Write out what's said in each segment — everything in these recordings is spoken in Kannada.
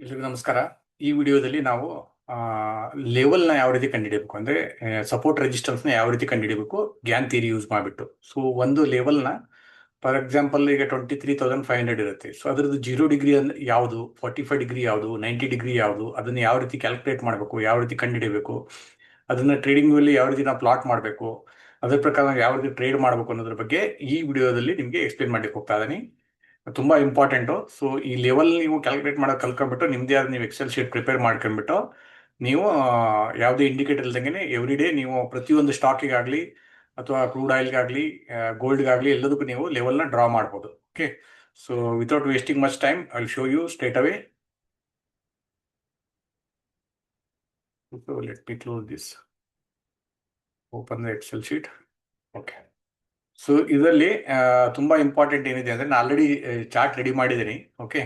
ಎಲ್ರಿಗೂ ನಮಸ್ಕಾರ. ಈ ವಿಡಿಯೋದಲ್ಲಿ ನಾವು ಲೆವೆಲ್ನ ಯಾವ ರೀತಿ ಕಂಡುಹಿಡಿಯಬೇಕು ಅಂದರೆ ಸಪೋರ್ಟ್ ರೆಸಿಸ್ಟೆನ್ಸ್ನ ಯಾವ ರೀತಿ ಕಂಡುಹಿಡಿಯಬೇಕು ಗ್ಯಾನ್ ಥಿಯರಿ ಯೂಸ್ ಮಾಡಿಬಿಟ್ಟು. ಸೊ ಒಂದು ಲೆವೆಲ್ನ ಫಾರ್ ಎಕ್ಸಾಂಪಲ್ ಈಗ 23,500 ಇರುತ್ತೆ. ಸೊ ಅದ್ರದ್ದು 0 ಡಿಗ್ರಿ ಅಂದ್ರೆ ಯಾವುದು, 45 ಡಿಗ್ರಿ ಯಾವುದು, 90 ಡಿಗ್ರಿ ಯಾವುದು, ಅದನ್ನು ಯಾವ ರೀತಿ ಕ್ಯಾಲ್ಕುಲೇಟ್ ಮಾಡಬೇಕು, ಯಾವ ರೀತಿ ಕಂಡುಹಿಡಿಯಬೇಕು, ಅದನ್ನು ಟ್ರೇಡಿಂಗಲ್ಲಿ ಯಾವ ರೀತಿ ನಾವು ಪ್ಲಾಟ್ ಮಾಡಬೇಕು, ಅದ್ರ ಪ್ರಕಾರ ನಾವು ಯಾವ ರೀತಿ ಟ್ರೇಡ್ ಮಾಡಬೇಕು ಅನ್ನೋದ್ರ ಬಗ್ಗೆ ಈ ವಿಡಿಯೋದಲ್ಲಿ ನಿಮಗೆ ಎಕ್ಸ್ಪ್ಲೇನ್ ಮಾಡ್ಲಿಕ್ಕೆ ಹೋಗ್ತಾ ಇದ್ದೀನಿ. ತುಂಬಾ ಇಂಪಾರ್ಟೆಂಟು. ಸೊ ಈ ಲೆವೆಲ್ ನೀವು ಕ್ಯಾಲ್ಕುಲೇಟ್ ಮಾಡೋದು ಕಲ್ತ್ಕೊಂಡ್ಬಿಟ್ಟು ನಿಮ್ದೇ ಆದ ನೀವು ಎಕ್ಸೆಲ್ ಶೀಟ್ ಪ್ರಿಪೇರ್ ಮಾಡ್ಕೊಂಡ್ಬಿಟ್ಟು ನೀವು ಯಾವುದೇ ಇಂಡಿಕೇಟರ್ ಇಲ್ದಂಗೆ ಎವ್ರಿ ಡೇ ನೀವು ಪ್ರತಿಯೊಂದು ಸ್ಟಾಕಿಗಾಗಲಿ ಅಥವಾ ಕ್ರೂಡ್ ಆಯಿಲ್ಗಾಗಲಿ ಗೋಲ್ಡ್ಗಾಗಲಿ ಎಲ್ಲದಕ್ಕೂ ನೀವು ಲೆವೆಲ್ನ ಡ್ರಾ ಮಾಡ್ಬೋದು. Okay, so without wasting much time I will show you straight away. So let me close this, open the Excel sheet. Okay, so ಇದರಲ್ಲಿ ತುಂಬಾ ಇಂಪಾರ್ಟೆಂಟ್ ಏನಿದೆ ಅಂದ್ರೆ ನಾನು ಆಲ್ರೆಡಿ ಚಾರ್ಟ್ ರೆಡಿ ಮಾಡಿದ್ದೀನಿ. ಓಕೆ,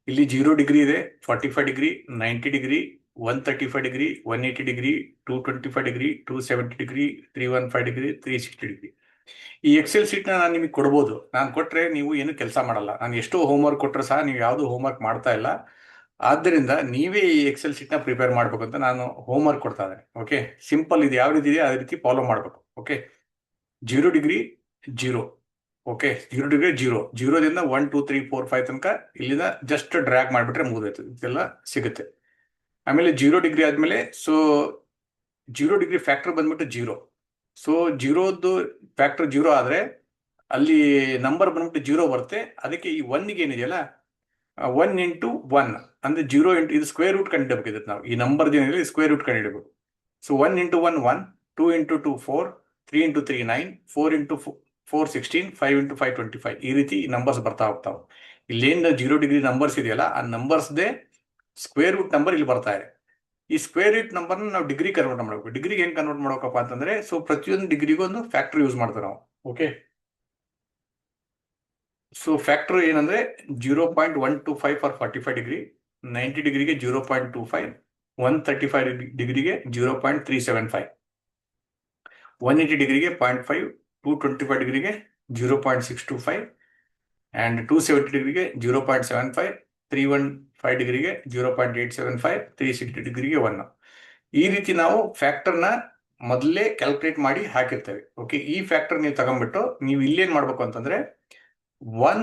ಇಲ್ಲಿ 0 ಡಿಗ್ರಿ ಇದೆ, 45 degree, 90 degree, 135 degree, 180 degree, 225 degree, 270 degree, 315 degree, 360 degree. ಈ ಎಕ್ಸೆಲ್ ಶೀಟ್ನ ನಾನು ನಿಮಗೆ ಕೊಡ್ಬೋದು. ನಾನು ಕೊಟ್ಟರೆ ನೀವು ಏನು ಕೆಲಸ ಮಾಡಲ್ಲ. ನಾನು ಎಷ್ಟೋ ಹೋಮ್ವರ್ಕ್ ಕೊಟ್ಟರೆ ಸಹ ನೀವು ಯಾವುದು ಹೋಮ್ವರ್ಕ್ ಮಾಡ್ತಾ ಇಲ್ಲ. ಆದ್ದರಿಂದ ನೀವೇ ಈ ಎಕ್ಸೆಲ್ ಶೀಟ್ನ ಪ್ರಿಪೇರ್ ಮಾಡ್ಬೇಕು ಅಂತ ನಾನು ಹೋಮ್ವರ್ಕ್ ಕೊಡ್ತಾ ಇದ್ದೇನೆ. ಓಕೆ, ಸಿಂಪಲ್, ಇದು ಯಾವ ರೀತಿ ಇದೆ ಅದೇ ರೀತಿ ಫಾಲೋ ಮಾಡಬೇಕು. Okay, 0 degree 0. ಓಕೆ, 0 ಡಿಗ್ರಿ 0, 0ದಿಂದ 1 2 3 4 5 ತನಕ ಇಲ್ಲಿಂದ ಜಸ್ಟ್ ಡ್ರ್ಯಾಗ್ ಮಾಡಿಬಿಟ್ರೆ ಮುಗಿದೋಯ್ತು, ಇದೆಲ್ಲ ಸಿಗುತ್ತೆ. ಆಮೇಲೆ 0 ಡಿಗ್ರಿ ಆದಮೇಲೆ ಸೊ 0 ಡಿಗ್ರಿ ಫ್ಯಾಕ್ಟರ್ ಬಂದ್ಬಿಟ್ಟು 0. ಸೊ 0ದ್ದು ಫ್ಯಾಕ್ಟರ್ 0 ಆದರೆ ಅಲ್ಲಿ ನಂಬರ್ ಬಂದ್ಬಿಟ್ಟು 0 ಬರುತ್ತೆ. ಅದಕ್ಕೆ ಈ 1ಗೆ ಏನಿದೆಯಲ್ಲ 1 ಇಂಟು 1 ಅಂದರೆ 0 ಇಂಟು ಇದು ಸ್ಕ್ವೇರ್ ರೂಟ್ ಕಂಡುಹಿಡಬೇಕು. ನಾವು ಈ ನಂಬರ್ ಏನಿದೆ ಸ್ಕ್ವೇರ್ ರೂಟ್ ಕಂಡುಹಿಡಬೇಕು. So 1 into 1 1, 2 into 2 4, 3 into 3 9, 4 into 4 16, 5 into 5 25. ಈ ರೀತಿ ನಂಬರ್ಸ್ ಬರ್ತಾ ಹೋಗ್ತಾವೆ. ಇಲ್ಲೇನು 0 ಡಿಗ್ರಿ ನಂಬರ್ಸ್ ಇದೆಯಲ್ಲ ಆ ನಂಬರ್ಸ್ದೇ ಸ್ಕ್ವೇರ್ ರೂಟ್ ನಂಬರ್ ಇಲ್ಲಿ ಬರ್ತಾ ಇದೆ. ಈ ಸ್ಕ್ವೇರ್ ರೂಟ್ ನಂಬರ್ನ ನಾವು ಡಿಗ್ರಿ ಕನ್ವರ್ಟ್ ಮಾಡಬೇಕು. ಡಿಗ್ರಿಗೆ ಏನು ಕನ್ವರ್ಟ್ ಮಾಡ್ಬೇಕಪ್ಪ ಅಂತಂದ್ರೆ ಸೊ ಪ್ರತಿಯೊಂದು ಡಿಗ್ರಿಗೂ ಒಂದು ಫ್ಯಾಕ್ಟರ್ ಯೂಸ್ ಮಾಡ್ತಾರೆ ನಾವು. ಓಕೆ, ಸೊ ಫ್ಯಾಕ್ಟರ್ ಏನಂದ್ರೆ 0.125 ಫಾರ್ 45 ಡಿಗ್ರಿ, 90 ಡಿಗ್ರಿಗೆ 0.25, 135 ಡಿಗ್ರಿಗೆ 0.375, 180 ಡಿಗ್ರಿಗೆ 0.5, 225 ಡಿಗ್ರಿಗೆ 0.625, ಆ್ಯಂಡ್ 270 ಡಿಗ್ರಿಗೆ 0.75, 315 ಡಿಗ್ರಿಗೆ 0.875, 360 ಡಿಗ್ರಿಗೆ 1. ಈ ರೀತಿ ನಾವು ಫ್ಯಾಕ್ಟರ್ನ ಮೊದಲೇ ಕ್ಯಾಲ್ಕುಲೇಟ್ ಮಾಡಿ ಹಾಕಿರ್ತೇವೆ. ಓಕೆ, ಈ ಫ್ಯಾಕ್ಟರ್ ನೀವು ತಗೊಂಡ್ಬಿಟ್ಟು ನೀವು ಇಲ್ಲೇನು ಮಾಡಬೇಕು ಅಂತಂದ್ರೆ 1,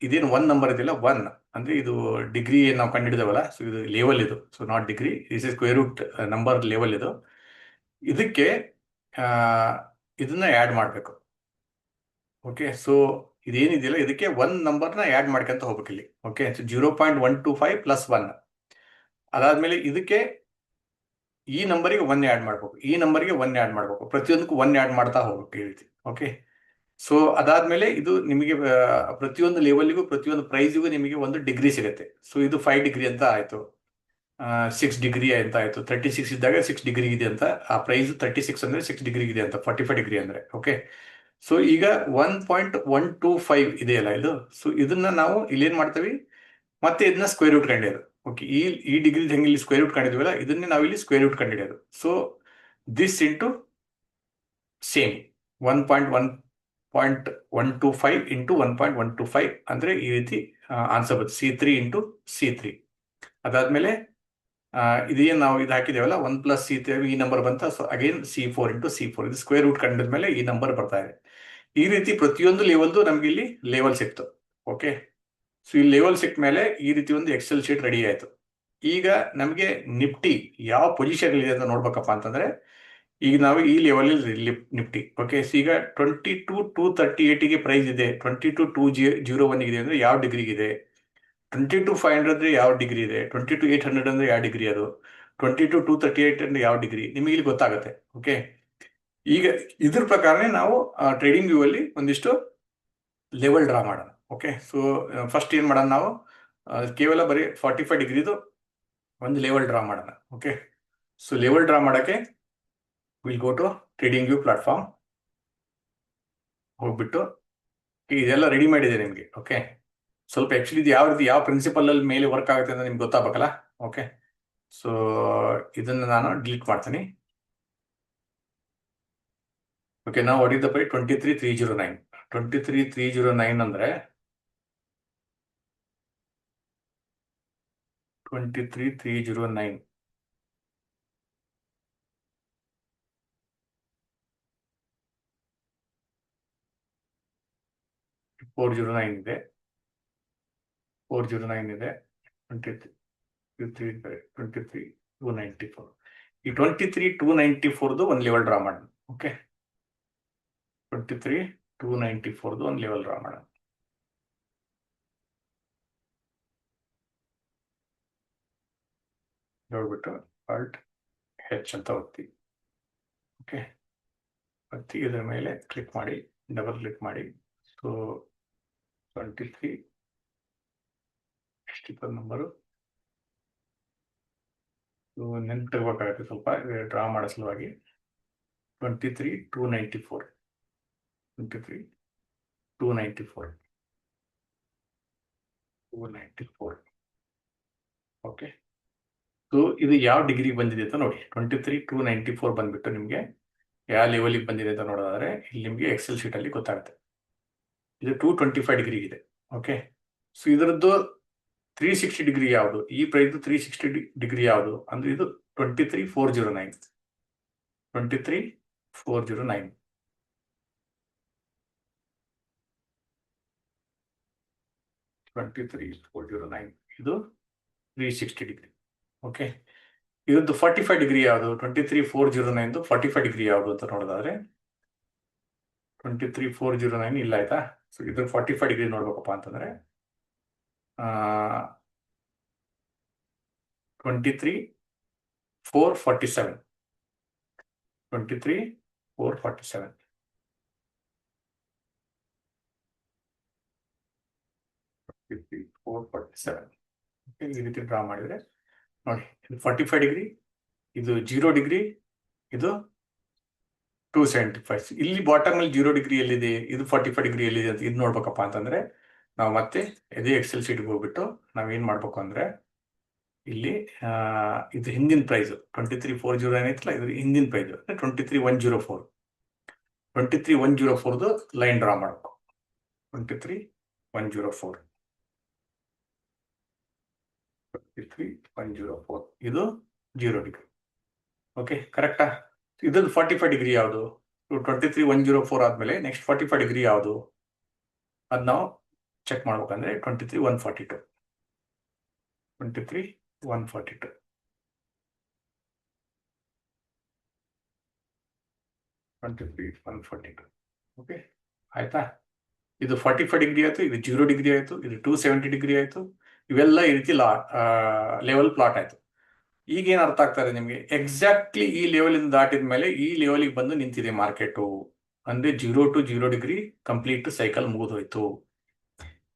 ಇದೇನು 1 ನಂಬರ್ ಇದೆಯಲ್ಲ 1 ಅಂದ್ರೆ ಇದು ಡಿಗ್ರಿ ನಾವು ಕಂಡುಹಿಡಿದವಲ್ಲ. ಸೊ ಇದು ಲೆವೆಲ್, ಇದು so not degree, this is square root number level. ಇದು ಇದಕ್ಕೆ ಇದನ್ನ ಆ್ಯಡ್ ಮಾಡಬೇಕು. ಓಕೆ, ಸೊ ಇದೇನಿದೆಯಲ್ಲ ಇದಕ್ಕೆ 1 ನಂಬರ್ನ ಆ್ಯಡ್ ಮಾಡ್ಕೊಂತ ಹೋಗ್ಬೇಕು ಇಲ್ಲಿ. Okay, so 0.125 plus 1. ಅದಾದ್ಮೇಲೆ ಇದಕ್ಕೆ ಈ ನಂಬರಿಗೆ 1 ಆ್ಯಡ್ ಮಾಡಬೇಕು, ಈ ನಂಬರ್ಗೆ 1 ಆ್ಯಡ್ ಮಾಡಬೇಕು, ಪ್ರತಿಯೊಂದಕ್ಕೂ 1 ಆ್ಯಡ್ ಮಾಡ್ತಾ ಹೋಗ್ಬೇಕು ಈ ರೀತಿ. ಓಕೆ, ಸೊ ಅದಾದ್ಮೇಲೆ ಇದು ನಿಮಗೆ ಪ್ರತಿಯೊಂದು ಲೆವೆಲ್ಗೂ ಪ್ರತಿಯೊಂದು ಪ್ರೈಸ್ಗೂ ನಿಮಗೆ ಒಂದು ಡಿಗ್ರಿ ಸಿಗುತ್ತೆ. ಸೊ ಇದು 5 ಡಿಗ್ರಿ ಅಂತ ಆಯ್ತು, 6 ಡಿಗ್ರಿ ಅಂತ ಆಯ್ತು. 36 ಇದ್ದಾಗ 6 ಡಿಗ್ರಿ ಇದೆ ಅಂತ ಆ ಪ್ರೈಸ್. 36 ಅಂದ್ರೆ 6 ಡಿಗ್ರಿ ಇದೆ ಅಂತ, 45 ಡಿಗ್ರಿ ಅಂದ್ರೆ. ಓಕೆ, ಸೊ ಈಗ 1.125 ಇದೆಯಲ್ಲ ಇದು, ಸೊ ಇದನ್ನ ನಾವು ಇಲ್ಲೇನ್ ಮಾಡ್ತೀವಿ, ಮತ್ತೆ ಇದನ್ನ ಸ್ಕ್ವೇರ್ ರೂಟ್ ಕಂಡಿಡಿಯೋದು. ಓಕೆ, ಈ ಡಿಗ್ರಿ ಹೆಂಗೆ ಇಲ್ಲಿ ಸ್ಕ್ವೇರ್ ರೂಟ್ ಕಂಡಿದ್ವಲ್ಲ ಇದನ್ನೇ ನಾವು ಇಲ್ಲಿ ಸ್ಕ್ವೇರ್ ರೂಟ್ ಕಂಡಿಡಿಯೋದು. So this into same 1.125 into 1.125 ಅಂದ್ರೆ ಈ ರೀತಿ ಆನ್ಸರ್ ಬರುತ್ತೆ, C3 ಇಂಟು C3. ಅದಾದ್ಮೇಲೆ ಇದೇನು ನಾವು ಇದು ಹಾಕಿದೇವಲ್ಲ 1 ಪ್ಲಸ್ C3 ಈ ನಂಬರ್ ಬಂತ. So again C4 into C4, ಇದು ಸ್ಕ್ವೇರ್ ರೂಟ್ ಕಂಡಿದ್ಮೇಲೆ ಈ ನಂಬರ್ ಬರ್ತಾ ಇದೆ. ಈ ರೀತಿ ಪ್ರತಿಯೊಂದು ಲೆವೆಲ್ದು ನಮ್ಗೆ ಇಲ್ಲಿ ಲೆವೆಲ್ ಸಿಕ್ತು. ಓಕೆ, ಸೊ ಈ ಲೆವೆಲ್ ಸಿಕ್ಕ ಮೇಲೆ ಈ ರೀತಿ ಒಂದು ಎಕ್ಸೆಲ್ ಶೀಟ್ ರೆಡಿ ಆಯ್ತು. ಈಗ ನಮಗೆ ನಿಫ್ಟಿ ಯಾವ ಪೊಸಿಷನ್ ಇದೆ ಅಂತ ನೋಡ್ಬೇಕಪ್ಪ ಅಂತಂದ್ರೆ ಈಗ ನಾವು ಈ ಲೆವೆಲ್ ನಿಫ್ಟಿ. ಓಕೆ, ಸೊ ಈಗ 22,238ಗೆ ಪ್ರೈಸ್ ಇದೆ, 22,201 ಇದೆ ಅಂದ್ರೆ ಯಾವ ಡಿಗ್ರಿಗೆ ಇದೆ, 22,500 ಅಂದ್ರೆ ಯಾವ ಡಿಗ್ರಿ ಇದೆ, 22,800 ಅಂದ್ರೆ ಯಾವ ಡಿಗ್ರಿ, ಅದು 22,238 ಅಂದ್ರೆ ಯಾವ ಡಿಗ್ರಿ, ನಿಮಗೆ ಇಲ್ಲಿ ಗೊತ್ತಾಗುತ್ತೆ. ಓಕೆ, ಈಗ ಇದ್ರ ಪ್ರಕಾರನೇ ನಾವು ಟ್ರೇಡಿಂಗ್ ವ್ಯೂ ಅಲ್ಲಿ ಒಂದಿಷ್ಟು ಲೆವೆಲ್ ಡ್ರಾ ಮಾಡೋಣ. ಓಕೆ, ಸೊ ಫಸ್ಟ್ ಏನ್ ಮಾಡೋಣ ನಾವು, ಕೇವಲ ಬರೀ 45 ಡಿಗ್ರಿದು ಒಂದು ಲೆವೆಲ್ ಡ್ರಾ ಮಾಡೋಣ. ಓಕೆ, ಸೊ ಲೆವೆಲ್ ಡ್ರಾ ಮಾಡೋಕ್ಕೆ will go to trading view platform ಹೋಗ್ಬಿಟ್ಟು ಇದೆಲ್ಲ ರೆಡಿ ಮಾಡಿದೆ ನಿಮಗೆ. ಓಕೆ, ಸ್ವಲ್ಪ ಆಕ್ಚುಲಿ ಇದು ಯಾವ ರೀತಿ ಯಾವ ಪ್ರಿನ್ಸಿಪಲ್ ಅಲ್ಲಿ ಮೇಲೆ ವರ್ಕ್ ಆಗುತ್ತೆ ಅಂತ ನಿಮ್ಗೆ ಗೊತ್ತಾಗಬೇಕಲ್ಲ. ಓಕೆ, ಸೊ ಇದನ್ನ ನಾನು ಡಿಲೀಟ್ ಮಾಡ್ತೀನಿ. ಓಕೆ, ನಾವು ಹೊಡಿದ ಬೈ 23,309. 23,309 ಅಂದ್ರೆ 23309. ಫೋರ್ ಜೀರೋ ನೈನ್ ಇದೆ, 409 ಇದೆ, 23294. ಈ 23294 ಒಂದು ಲೆವೆಲ್ ಡ್ರಾ ಮಾಡೋಣ. ಓಕೆ, 23294 ಒಂದು ಲೆವೆಲ್ ಡ್ರಾ ಮಾಡೋಣ. ನೋಡ್ಬಿಟ್ಟು Alt H ಅಂತ ಒತ್ತಿ. ಓಕೆ, ಒತ್ತಿ ಇದರ ಮೇಲೆ ಕ್ಲಿಕ್ ಮಾಡಿ, ಡಬಲ್ ಕ್ಲಿಕ್ ಮಾಡಿ. ಸೊ 23 ಎಷ್ಟಿತ್ತು ನಂಬರು, ನೆನ್ಪು ತಗೋಬೇಕಾಗುತ್ತೆ ಸ್ವಲ್ಪ ಡ್ರಾ ಮಾಡೋ ಸಲುವಾಗಿ. 23294, 23294. ಓಕೆ, ಸೊ ಇದು ಯಾವ ಡಿಗ್ರಿ ಬಂದಿದೆ ಅಂತ ನೋಡಿ. 23294 ಬಂದ್ಬಿಟ್ಟು ನಿಮಗೆ ಯಾವ ಲೆವೆಲಿಗೆ ಬಂದಿದೆ ಅಂತ ನೋಡೋದಾದ್ರೆ ಇಲ್ಲಿ ನಿಮಗೆ ಎಕ್ಸೆಲ್ ಶೀಟ್ ಅಲ್ಲಿ ಗೊತ್ತಾಗುತ್ತೆ. ಇದು 225 ಡಿಗ್ರಿ ಇದೆ. ಓಕೆ, ಸೊ ಇದರದ್ದು 360 ಡಿಗ್ರಿ ಯಾವುದು, ಈ ಪ್ರೈಸ್ 360 ಡಿಗ್ರಿ ಯಾವುದು ಅಂದ್ರೆ ಇದು 23409. 23409 23409 ಇದು 360 ಡಿಗ್ರಿ. ಓಕೆ, ಇದದ್ದು 45 ಡಿಗ್ರಿ ಯಾವುದು, 23409 45 ಡಿಗ್ರಿ ಯಾವುದು ಅಂತ ನೋಡೋದಾದ್ರೆ 23409 ಇಲ್ಲ ಆಯ್ತಾ. ಸೊ ಇದ್ರ 45 ಡಿಗ್ರಿ ನೋಡ್ಬೇಕಪ್ಪ ಅಂತಂದ್ರೆ 23447, 23447. ಈ ರೀತಿ ಡ್ರಾ ಮಾಡಿದ್ರೆ ನೋಡಿ, ಇದು 45 ಡಿಗ್ರಿ, ಇದು 0 ಡಿಗ್ರಿ, ಇದು 275. ಇಲ್ಲಿ ಬಾಟಮ್ ಅಲ್ಲಿ 0 ಡಿಗ್ರಿ ಎಲ್ಲಿದೆ, ಇದು 45 ಡಿಗ್ರಿ ಎಲ್ಲಿದೆ ಅಂತ ಇದು ನೋಡ್ಬೇಕಪ್ಪ ಅಂತಂದ್ರೆ ನಾವು ಮತ್ತೆ ಇದೇ ಎಕ್ಸೆಲ್ ಶೀಟ್ಗೆ ಹೋಗ್ಬಿಟ್ಟು ನಾವೇನ್ ಮಾಡ್ಬೇಕು ಅಂದ್ರೆ ಇಲ್ಲಿ ಇದು ಹಿಂದಿನ ಪ್ರೈಸ್ 23409 ಐತಲ್ಲ, ಇದ್ರ ಹಿಂದಿನ ಪ್ರೈಸ್ 23104. 23104 ಲೈನ್ ಡ್ರಾ ಮಾಡಬೇಕು. 23104, 23104 ಇದು 0 ಡಿಗ್ರಿ. ಓಕೆ, ಕರೆಕ್ಟಾ. ಇದ್ರದ್ದು 45 ಡಿಗ್ರಿ ಯಾವುದು, 23104 ಆದ್ಮೇಲೆ ನೆಕ್ಸ್ಟ್ 45 ಡಿಗ್ರಿ ಯಾವುದು ಅದ್ ನಾವು ಚೆಕ್ ಮಾಡ್ಬೇಕಂದ್ರೆ 23142. 23142 23142. ಓಕೆ, ಆಯ್ತಾ. ಇದು 45 ಡಿಗ್ರಿ ಆಯ್ತು, ಇದು 0 ಡಿಗ್ರಿ ಆಯ್ತು, ಇದು 270 ಡಿಗ್ರಿ ಆಯ್ತು. ಇವೆಲ್ಲ ಈ ರೀತಿ ಲೆವೆಲ್ ಪ್ಲಾಟ್ ಆಯ್ತು. ಈಗ ಏನ್ ಅರ್ಥ ಆಗ್ತಾರೆ ನಿಮ್ಗೆ, ಎಕ್ಸಾಕ್ಟ್ಲಿ ಈ ಲೆವೆಲ್ ಇಂದ ದಾಟಿದ ಮೇಲೆ ಈ ಲೆವೆಲ್ಗೆ ಬಂದು ನಿಂತಿದೆ ಮಾರ್ಕೆಟು ಅಂದ್ರೆ 0 to 0 ಡಿಗ್ರಿ ಕಂಪ್ಲೀಟ್ ಸೈಕಲ್ ಮುಗಿದೋಯ್ತು.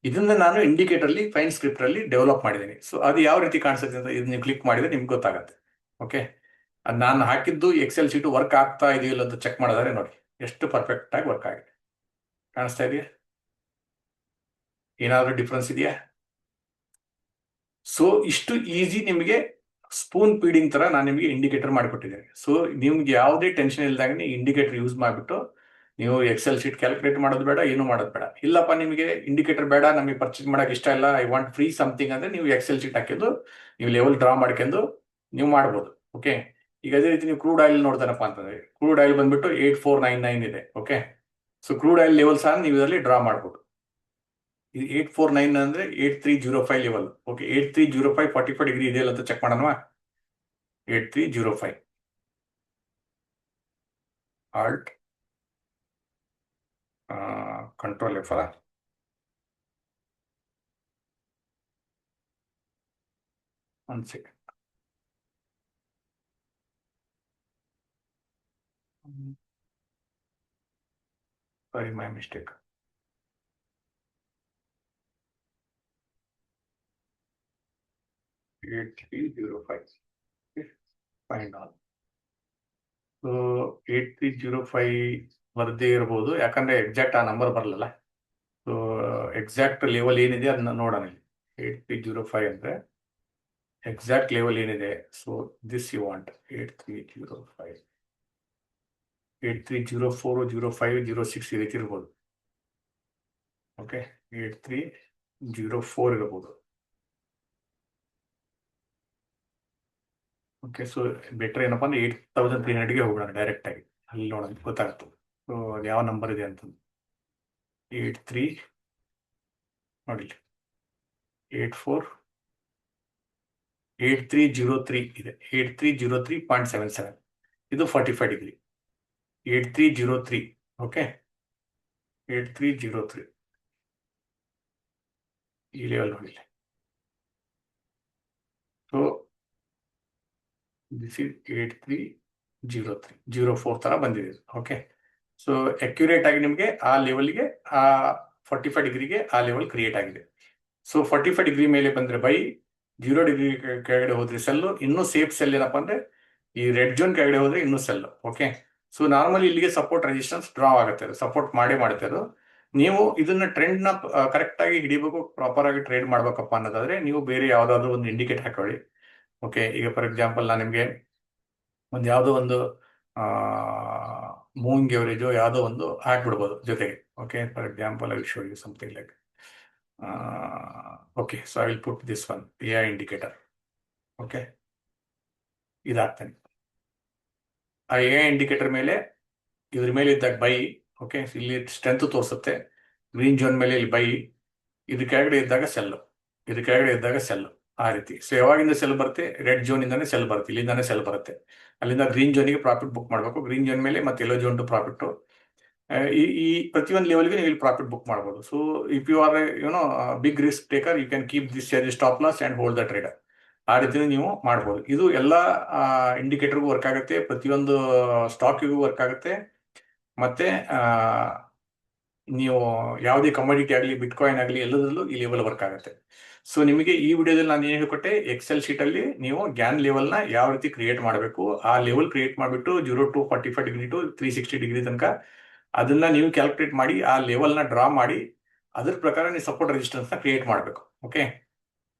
ಇದನ್ನ ನಾನು ಇಂಡಿಕೇಟರ್ ಅಲ್ಲಿ ಫೈನ್ ಸ್ಕ್ರಿಪ್ಟ್ ಅಲ್ಲಿ ಡೆವಲಪ್ ಮಾಡಿದ್ದೀನಿ. ಸೊ ಅದು ಯಾವ ರೀತಿ ಕಾಣಿಸುತ್ತೆ ಅಂತ ಇದು ನೀವು ಕ್ಲಿಕ್ ಮಾಡಿದ್ರೆ ನಿಮ್ಗೆ ಗೊತ್ತಾಗುತ್ತೆ. ಓಕೆ, ಅದು ನಾನು ಹಾಕಿದ್ದು ಎಕ್ಸೆಲ್ ಶೀಟ್ ವರ್ಕ್ ಆಗ್ತಾ ಇದೆಯಲ್ಲ ಅಂತ ಚೆಕ್ ಮಾಡಿದ್ರೆ ನೋಡಿ ಎಷ್ಟು ಪರ್ಫೆಕ್ಟ್ ಆಗಿ ವರ್ಕ್ ಆಗಿದೆ. ಕಾಣಿಸ್ತಾ ಇದೆಯಾ, ಏನಾದ್ರೂ ಡಿಫ್ರೆನ್ಸ್ ಇದೆಯಾ? ಸೊ ಇಷ್ಟು ಈಸಿ ನಿಮಗೆ ಸ್ಪೂನ್ ಫೀಡಿಂಗ್ ತರ ನಾನು ನಿಮಗೆ ಇಂಡಿಕೇಟರ್ ಮಾಡಿಕೊಟ್ಟಿದ್ದೇನೆ. ಸೊ ನಿಮ್ಗೆ ಯಾವುದೇ ಟೆನ್ಷನ್ ಇಲ್ದಂಗೆ ಇಂಡಿಕೇಟರ್ ಯೂಸ್ ಮಾಡಿಬಿಟ್ಟು ನೀವು ಎಕ್ಸೆಲ್ ಶೀಟ್ ಕ್ಯಾಲ್ಕುಲೇಟ್ ಮಾಡೋದು ಬೇಡ, ಏನು ಮಾಡೋದು ಬೇಡ. ಇಲ್ಲಪ್ಪ ನಿಮಗೆ ಇಂಡಿಕೇಟರ್ ಬೇಡ, ನಮಗೆ ಪರ್ಚೇಸ್ ಮಾಡಕ್ಕೆ ಇಷ್ಟ ಇಲ್ಲ, ಐ ವಾಂಟ್ ಫ್ರೀ ಸಮಥಿಂಗ್ ಅಂದ್ರೆ ನೀವು ಎಕ್ಸೆಲ್ ಶೀಟ್ ಹಾಕಿದ್ದು ನೀವು ಲೆವೆಲ್ ಡ್ರಾ ಮಾಡ್ಕೊಂಡು ನೀವು ಮಾಡ್ಬೋದು. ಓಕೆ, ಈಗ ಅದೇ ರೀತಿ ನೀವು ಕ್ರೂಡ್ ಆಯಿಲ್ ನೋಡ್ತಾನಪ್ಪ ಅಂತಂದ್ರೆ ಕ್ರೂಡ್ ಆಯಿಲ್ ಬಂದ್ಬಿಟ್ಟು 8499 ಇದೆ. Okay, so crude oil level ಸಹ ನೀವು ಇದರಲ್ಲಿ ಡ್ರಾ ಮಾಡ್ಬೋದು. ಇದು 849 ಅಂದ್ರೆ 8305 ಲೆವೆಲ್. ಓಕೆ, 8305 45 ಡಿಗ್ರಿ ಇದೆಯಲ್ಲ ಅಂತ ಚೆಕ್ ಮಾಡೋಣ. 8305 Alt Control F ಅಲ್ಲ, ಒಂದು second. Sorry, my mistake. Find all. So 8305 ಬರ್ದೇ ಇರ್ಬೋದು, ಯಾಕಂದ್ರೆ ಎಕ್ಸಾಕ್ಟ್ ಆ ನಂಬರ್ ಬರಲ್ಲ. ಸೊ ಎಕ್ಸಾಕ್ಟ್ ಲೆವೆಲ್ ಏನಿದೆ ಅದನ್ನ ನೋಡೋಣ. 8305 ಅಂದ್ರೆ ಎಕ್ಸಾಕ್ಟ್ ಲೆವೆಲ್ ಏನಿದೆ. ಸೊ ದಿಸ್ ಯು ವಾಂಟ್ 8305, 8304, 05, 06 ಈ ರೀತಿ ಇರ್ಬೋದು. ಓಕೆ, 8304 ಇರಬಹುದು. ಓಕೆ, ಸೊ ಬೆಟರ್ ಏನಪ್ಪ ಅಂದ್ರೆ 8300ಗೆ ಹೋಗೋಣ ಡೈರೆಕ್ಟ್ ಆಗಿ, ಅಲ್ಲಿ ನೋಡೋಣ ಗೊತ್ತಾಗುತ್ತೆ. ಸೊ ಅದು ಯಾವ ನಂಬರ್ ಇದೆ ಅಂತ. 83 ನೋಡಿ, 8303 ಇದೆ, 8303.77. ಇದು 45 ಡಿಗ್ರಿ, 8303. ಓಕೆ, 8303 ಈ ಲೆವೆಲ್ ನೋಡಿ. ಸೊ ದಿಸ್ ಇಸ್ 8303.04 ತರ ಬಂದಿದೆ. ಓಕೆ, ಸೊ ಅಕ್ಯುರೇಟ್ ಆಗಿ ನಿಮಗೆ ಆ ಲೆವೆಲ್ಗೆ, ಆ 45 ಡಿಗ್ರಿಗೆ ಆ ಲೆವೆಲ್ ಕ್ರಿಯೇಟ್ ಆಗಿದೆ. ಸೊ 45 ಡಿಗ್ರಿ ಮೇಲೆ ಬಂದ್ರೆ ಬೈ, 0 ಡಿಗ್ರಿ ಕೆಳಗಡೆ ಹೋದ್ರೆ ಸೆಲ್ಲು, ಇನ್ನೂ ಸೇಫ್ ಸೆಲ್ ಏನಪ್ಪ ಅಂದ್ರೆ ಈ ರೆಡ್ ಜೋನ್ ಕೆಳಗಡೆ ಹೋದ್ರೆ ಇನ್ನೂ ಸೆಲ್. ಓಕೆ, ಸೊ ನಾರ್ಮಲಿ ಇಲ್ಲಿಗೆ ಸಪೋರ್ಟ್ ರೆಸಿಸ್ಟೆನ್ಸ್ ಡ್ರಾ ಆಗುತ್ತೆ, ಅದು ಸಪೋರ್ಟ್ ಮಾಡುತ್ತೆ ಅದು. ನೀವು ಇದನ್ನ ಟ್ರೆಂಡ್ ನ ಕರೆಕ್ಟ್ ಆಗಿ ಹಿಡಿಬೇಕು, ಪ್ರಾಪರ್ ಆಗಿ ಟ್ರೇಡ್ ಮಾಡ್ಬೇಕಪ್ಪ ಅನ್ನೋದಾದ್ರೆ ನೀವು ಬೇರೆ ಯಾವ್ದಾದ್ರು ಒಂದು ಇಂಡಿಕೇಟ್ ಹಾಕೊಳ್ಳಿ. ಓಕೆ, ಈಗ ಫಾರ್ ಎಕ್ಸಾಂಪಲ್ ನಾನು ನಿಮಗೆ ಒಂದು ಯಾವುದೋ ಒಂದು ಮೂವಿಂಗ್ ಎವರೇಜು ಯಾವುದೋ ಒಂದು ಹಾಕ್ಬಿಡ್ಬೋದು ಜೊತೆಗೆ. Okay, for example I will show you something like, okay, so I will put this one AI indicator. Okay, ಇದಾಗ್ತಾನೆ ಆ AI ಇಂಡಿಕೇಟರ್ ಮೇಲೆ, ಇದ್ರ ಮೇಲೆ ಇದ್ದಾಗ ಬೈ. ಓಕೆ, ಇಲ್ಲಿ ಸ್ಟ್ರೆಂತ್ ತೋರಿಸುತ್ತೆ, ಗ್ರೀನ್ ಜೋನ್ ಮೇಲೆ ಇಲ್ಲಿ ಬೈ, ಇದ್ರ ಕೆಳಗಡೆ ಇದ್ದಾಗ ಸೆಲ್ಲು, ಇದ್ರ ಕೆಳಗಡೆ ಇದ್ದಾಗ ಸೆಲ್ಲು, ಆ ರೀತಿ. ಸೊ ಯಾವಾಗಿಂದ ಸೆಲ್ ಬರುತ್ತೆ, ರೆಡ್ ಜೋನ್ ಇಂದಾನೆ ಸೆಲ್ ಬರುತ್ತೆ, ಇಲ್ಲಿಂದಾನೆ ಸೆಲ್ ಬರುತ್ತೆ. ಅಲ್ಲಿಂದ ಗ್ರೀನ್ ಜೋನಿಗೆ ಪ್ರಾಫಿಟ್ ಬುಕ್ ಮಾಡಬೇಕು, ಗ್ರೀನ್ ಜೋನ್ ಮೇಲೆ ಮತ್ತೆ ಯೆಲ್ಲೋ ಜೋನ್ ಟು ಪ್ರಾಫಿಟ್. ಈ ಪ್ರತಿಯೊಂದು ಲೆವೆಲ್ಗೆ ನೀವು ಇಲ್ಲಿ ಪ್ರಾಫಿಟ್ ಬುಕ್ ಮಾಡ್ಬೋದು. So if you are big risk taker, you can keep this as stop loss and hold the trader. ಆ ರೀತಿ ನೀವು ಮಾಡ್ಬೋದು. ಇದು ಎಲ್ಲ ಇಂಡಿಕೇಟರ್ಗೂ ವರ್ಕ್ ಆಗುತ್ತೆ, ಪ್ರತಿಯೊಂದು ಸ್ಟಾಕಿಗೂ ವರ್ಕ್ ಆಗುತ್ತೆ. ಮತ್ತೆ ನೀವು ಯಾವುದೇ ಕಮೋಡಿಟಿ ಆಗಲಿ, ಬಿಟ್ಕಾಯಿನ್ ಆಗಲಿ, ಎಲ್ಲದರಲ್ಲೂ ಈ ಲೆವೆಲ್ ವರ್ಕ್ ಆಗುತ್ತೆ. ಸೊ ನಿಮಗೆ ಈ ವಿಡಿಯೋದಲ್ಲಿ ನಾನು ಏನು ಹೇಳ್ಕೊಟ್ಟೆ, ಎಕ್ಸೆಲ್ ಶೀಟ್ ಅಲ್ಲಿ ನೀವು ಗ್ಯಾನ್ ಲೆವೆಲ್ನ ಯಾವ ರೀತಿ ಕ್ರಿಯೇಟ್ ಮಾಡಬೇಕು, ಆ ಲೆವೆಲ್ ಕ್ರಿಯೇಟ್ ಮಾಡಿಬಿಟ್ಟು 0 to 45 ಡಿಗ್ರಿ ಟು 360 ಡಿಗ್ರಿ ತನಕ ಅದನ್ನ ನೀವು ಕ್ಯಾಲ್ಕುಲೇಟ್ ಮಾಡಿ, ಆ ಲೆವೆಲ್ನ ಡ್ರಾ ಮಾಡಿ, ಅದ್ರ ಪ್ರಕಾರ ನೀವು ಸಪೋರ್ಟ್ ರೆಸಿಸ್ಟೆನ್ಸ್ ನ ಕ್ರಿಯೇಟ್ ಮಾಡಬೇಕು. ಓಕೆ,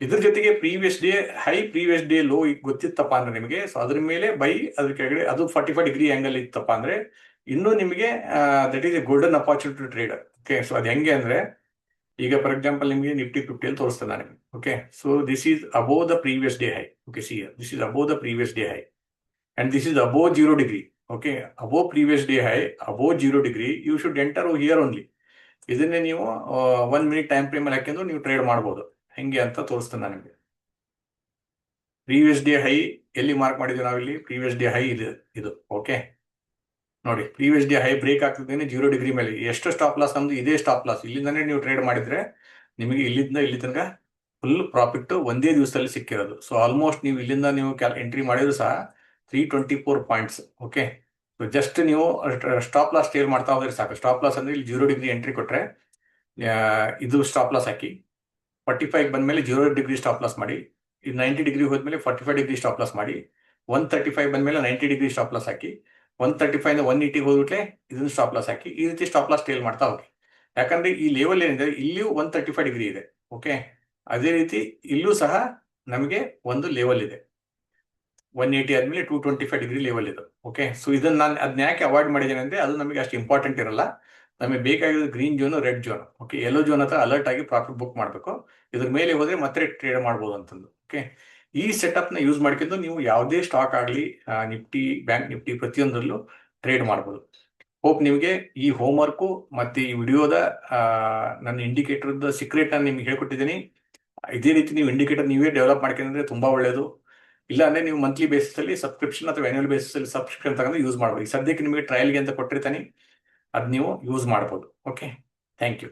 ಇದ್ರ ಜೊತೆಗೆ previous day high, previous day low ಗೊತ್ತಿತ್ತಪ್ಪ ಅಂದ್ರೆ ನಿಮಗೆ, ಸೊ ಅದ್ರ ಮೇಲೆ ಬೈ, ಅದ್ರ ಕೆಳಗಡೆ ಅದು 45 ಡಿಗ್ರಿ ಆಂಗಲ್ ಇತ್ತಪ್ಪ ಅಂದ್ರೆ ಇನ್ನೂ ನಿಮಗೆ that is a golden opportunity to trader. Okay, so ಅದು ಹೆಂಗೆ ಅಂದ್ರೆ, ಈಗ ಫಾರ್ ಎಕ್ಸಾಂಪಲ್ ನಿಮಗೆ ನಿಫ್ಟಿ 50 ತೋರಿಸ್ತದೆ ನಾನು. Okay, so this is above the previous day high. Okay, see this is above the previous day high and this is above 0 degree. Okay, above previous day high, above 0 degree, you should enter here only. ಇದನ್ನೇ ನೀವು 1 ಮಿನಿಟ್ ಟೈಮ್ ಫ್ರೇಮ್ ಅಲ್ಲಿ ಹಾಕಿದ್ರು ನೀವು ಟ್ರೇಡ್ ಮಾಡ್ಬೋದು. ಹೆಂಗೆ ಅಂತ ತೋರಿಸ್ತೇನೆ ನಾನು ನಿಮಗೆ. ಪ್ರೀವಿಯಸ್ ಡೇ ಹೈ ಎಲ್ಲಿ ಮಾರ್ಕ್ ಮಾಡಿದ್ವಿ ನಾವಿಲ್ಲಿ, ಪ್ರೀವಿಯಸ್ ಡೇ ಹೈ ಇದು. ಓಕೆ, ನೋಡಿ, ಪ್ರೀವಿಯಸ್ ಡೇ ಹೈ ಬ್ರೇಕ್ ಆಗ್ತಿದ್ದೇನೆ 0 ಡಿಗ್ರಿ ಮೇಲೆ. ಎಷ್ಟು ಸ್ಟಾಪ್ ಲಾಸ್ ನಮ್ದು ಇದೇ ಸ್ಟಾಪ್ ಲಾಸ್. ಇಲ್ಲಿಂದಾನೇ ನೀವು ಟ್ರೇಡ್ ಮಾಡಿದ್ರೆ ನಿಮಗೆ ಇಲ್ಲಿಂದ ಇಲ್ಲಿ ತನಕ ಫುಲ್ ಪ್ರಾಫಿಟ್ ಒಂದೇ ದಿವಸದಲ್ಲಿ ಸಿಕ್ಕಿರೋದು. ಸೊ ಆಲ್ಮೋಸ್ಟ್ ನೀವು ಇಲ್ಲಿಂದ ನೀವು ಎಂಟ್ರಿ ಮಾಡಿದ್ರು ಸಹ 324 ಪಾಯಿಂಟ್ಸ್. ಓಕೆ, ಸೊ ಜಸ್ಟ್ ನೀವು ಸ್ಟಾಪ್ ಲಾಸ್ ಟ್ರೇಡ್ ಮಾಡ್ತಾ ಹೋದ್ರೆ ಸಾಕು. ಸ್ಟಾಪ್ ಲಾಸ್ ಅಂದ್ರೆ ಇಲ್ಲಿ 0 ಡಿಗ್ರಿ ಎಂಟ್ರಿ ಕೊಟ್ರೆ ಇದು ಸ್ಟಾಪ್ ಲಾಸ್ ಹಾಕಿ, 45 ಬಂದ್ಮೇಲೆ 0 ಡಿಗ್ರಿ ಸ್ಟಾಪ್ ಲಾಸ್ ಮಾಡಿ, ಇದು 90 ಡಿಗ್ರಿ ಹೋದ್ಮೇಲೆ 45 ಡಿಗ್ರಿ ಸ್ಟಾಪ್ ಲಾಸ್ ಮಾಡಿ, 135 ಬಂದ್ಮೇಲೆ 90 ಡಿಗ್ರಿ ಸ್ಟಾಪ್ ಲಾಸ್ ಹಾಕಿ, 135 180 ಹೋಗ್ಬಿಟ್ಲೆ ಇದನ್ನು ಸ್ಟಾಪ್ ಲಾಸ್ ಹಾಕಿ, ಈ ರೀತಿ ಸ್ಟಾಪ್ ಲಾಸ್ ಟ್ರೇಲ್ ಮಾಡ್ತಾ ಹೋಗಿ. ಯಾಕಂದ್ರೆ ಈ ಲೆವೆಲ್ ಏನಿದೆ, ಇಲ್ಲಿಯೂ 135 ಡಿಗ್ರಿ ಇದೆ. ಓಕೆ, ಅದೇ ರೀತಿ ಇಲ್ಲೂ ಸಹ ನಮಗೆ ಒಂದು ಲೆವೆಲ್ ಇದೆ, 180 ಆದ್ಮೇಲೆ 225 ಡಿಗ್ರಿ ಲೆವೆಲ್ ಇದು. ಓಕೆ, ಸೊ ಇದನ್ನ ನಾನು ಅದನ್ನ ಯಾಕೆ ಅವಾಯ್ಡ್ ಮಾಡಿದ್ದೇನೆ ಅಂದ್ರೆ, ಅದು ನಮಗೆ ಅಷ್ಟು ಇಂಪಾರ್ಟೆಂಟ್ ಇರಲ್ಲ. ನಮಗೆ ಬೇಕಾಗಿರೋದು green zone, red zone. Okay, yellow zone ಹತ್ರ ಅಲರ್ಟ್ ಆಗಿ ಪ್ರಾಫಿಟ್ ಬುಕ್ ಮಾಡಬೇಕು. ಇದ್ರ ಮೇಲೆ ಹೋದ್ರೆ ಮತ್ತೆ ಟ್ರೇಡ್ ಮಾಡ್ಬೋದು ಅಂತಂದು. ಓಕೆ, ಈ ಸೆಟಪ್ ನ ಯೂಸ್ ಮಾಡ್ಕೊಂಡು ನೀವು ಯಾವುದೇ ಸ್ಟಾಕ್ ಆಗಲಿ, ನಿಫ್ಟಿ, ಬ್ಯಾಂಕ್ ನಿಫ್ಟಿ, ಪ್ರತಿಯೊಂದರಲ್ಲೂ ಟ್ರೇಡ್ ಮಾಡ್ಬೋದು. ಹೋಪ್ ನಿಮಗೆ ಈ ಹೋಮ್ವರ್ಕು ಮತ್ತೆ ಈ ವಿಡಿಯೋದ ನನ್ನ ಇಂಡಿಕೇಟರ್ದ ಸೀಕ್ರೆಟ್ ನಾನು ನಿಮ್ಗೆ ಹೇಳ್ಕೊಟ್ಟಿದ್ದೀನಿ. ಇದೇ ರೀತಿ ನೀವು ಇಂಡಿಕೇಟರ್ ನೀವೇ ಡೆವಲಪ್ ಮಾಡ್ಕೊಂಡ್ರೆ ತುಂಬಾ ಒಳ್ಳೆಯದು. ಇಲ್ಲ ಅಂದ್ರೆ ನೀವು ಮಂತ್ಲಿ ಬೇಸಿಸ್ ಅಲ್ಲಿ ಸಬ್ಸ್ಕ್ರಿಪ್ಷನ್ ಅಥವಾ ಆನ್ಯುವಲ್ ಬೇಸಿಸ್ ಅಲ್ಲಿ ಸಬ್ಸ್ಕ್ರಿಪ್ಷನ್ ತಗೊಂಡು ಯೂಸ್ ಮಾಡ್ಬೋದು. ಈ ಸದ್ಯಕ್ಕೆ ನಿಮಗೆ ಟ್ರಯಲ್ಗೆ ಅಂತ ಕೊಟ್ಟಿರ್ತಾನೆ, ಅದು ನೀವು ಯೂಸ್ ಮಾಡ್ಬೋದು. Okay, thank you.